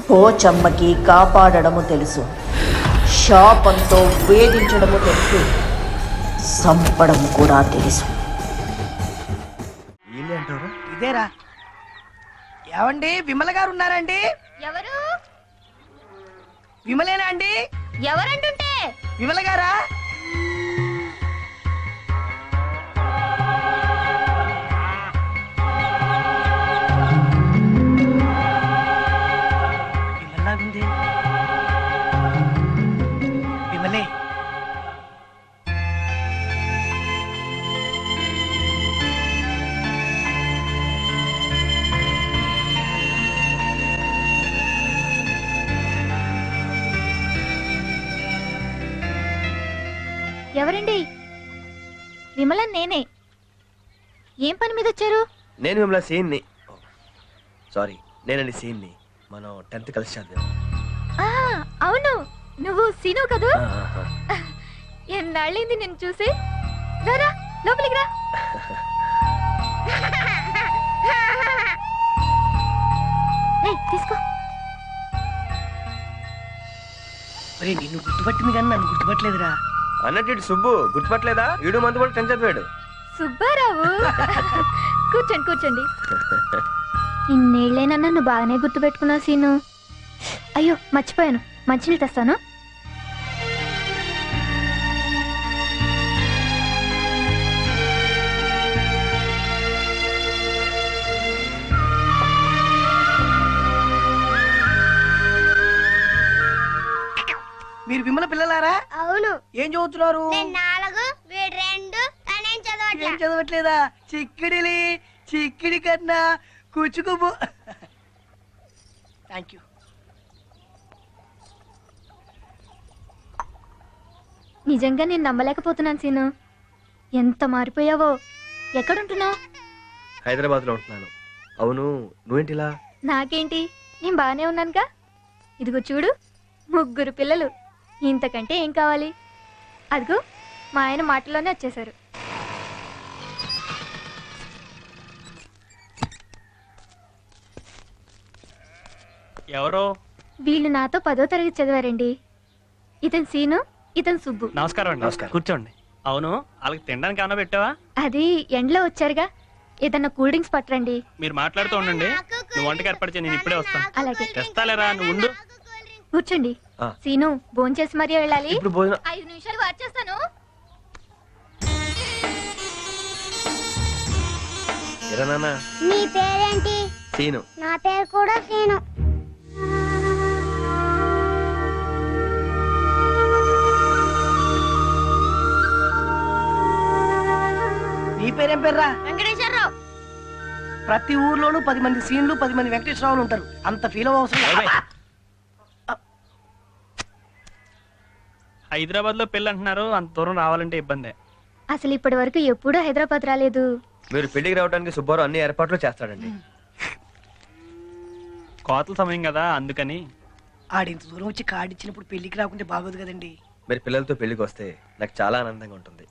పోచమ్మకి కాపాడడము తెలుసు, శాపంతో వేధించడము తెలుసు, సంపడం కూడా తెలుసు. ఇదేరా ఏమండి? విమల గారు ఉన్నారండి? ఎవరు? విమలేనా అండి? ఎవరంటుంటే విమల గారా? విమలాగుంది. విమలే. ఎవరండి? విమల నేనే. ఏం పని మీద వచ్చారు? నేను మిమ్మల్ని సీన్ని. సారీ, నేనండి సీన్ని. మనం 10th కలిసి చదివాం. అవును, నువ్వు సీను కదూ? ఎన్నాళ్ళైంది నిన్ను చూసి. రారా లోపలికి రా. తీసుకో. నిన్ను గుర్తుపట్టింది కానీ నన్ను గుర్తుపట్టలేదురా. అన్నట్టు సుబ్బు గుర్తుపట్టలేదా? వీడు మందు కూడా 10th చదివాడు. సుబ్బారావు. కూర్చోండి కూర్చోండి. ఇన్నేళ్ళైనా నన్ను బాగానే గుర్తుపెట్టుకున్నావు సీను. అయ్యో మర్చిపోయాను, మంచినీళ్ళు తెస్తాను. మీరు విమల పిల్లలారా? అవును. ఏం చదువుతున్నారు? 4 వీడు 2 ఏం చదవట్లేదా? చిక్కిడిలి చిక్కిడి కన్నా కూచుకుబు. Thank you. నిజంగా నేను నమ్మలేకపోతున్నాను సీను. ఎంత మారిపోయావో. ఎక్కడుంటున్నావు? హైదరాబాద్ లో ఉంటున్నాను. అవును, నువ్వేంటిలా? నాకేంటి, నేను బాగానే ఉన్నానుగా. ఇదిగో చూడు, 3 పిల్లలు. ఇంతకంటే ఏం కావాలి? అదిగో మా ఆయన మాటల్లోనే వచ్చేసారు. ఎవరో? వీళ్ళు నాతో 10వ తరగతి చదివారండి. ఇతను సీను, ఇతను సుబ్బు. నమస్కారం అండి. నమస్కారం. కూర్చోండి. అవును, వాళ్ళకి తినడానికి ఏమన్నా పెట్టావా? అది ఎండలో వచ్చారుగా, ఏదన్నా కూల్ డ్రింక్స్ పట్టరండి. మీరు మాట్లాడుతూ ఉండండి, నువ్వు వంటకి ఏర్పాటు చేయి, నేను ఇప్పుడే వస్తాను. అలాగే. తెస్తాలేరా, నువ్వు ఉండు. కూర్చోండి. సీను, భోంచేసి మరీ వెళ్ళాలి. ఇప్పుడు భోజనం 5 నిమిషాలు వచ్చేస్తాను. ఎరా నాన్న? నీ పేరేంటి? సీను. నా పేరు కూడా సీను. నీ పేరేం పేర్రా? వెంకటేశ్వరరావు. ప్రతి ఊర్లోనూ 10 మంది సీన్లు 10 మంది వెంకటేశ్వరరావులు ఉంటారు. అంత ఫీల్ అవసరం లేదు. హైదరాబాద్ లో పెళ్ళి అంటున్నారు, అంత దూరం రావాలంటే ఇబ్బందే. అసలు ఇప్పటి వరకు ఎప్పుడూ హైదరాబాద్ రాలేదు. మీరు పెళ్లికి రావడానికి సుబ్బారావు అన్ని ఏర్పాట్లు చేస్తాడండి. కోతల సమయం కదా, అందుకని. ఆడింత దూరం వచ్చి కార్డు ఇచ్చినప్పుడు పెళ్లికి రాకుంటే బాగోదు కదండి. మీరు పిల్లలతో పెళ్లికి వస్తే నాకు చాలా ఆనందంగా ఉంటుంది.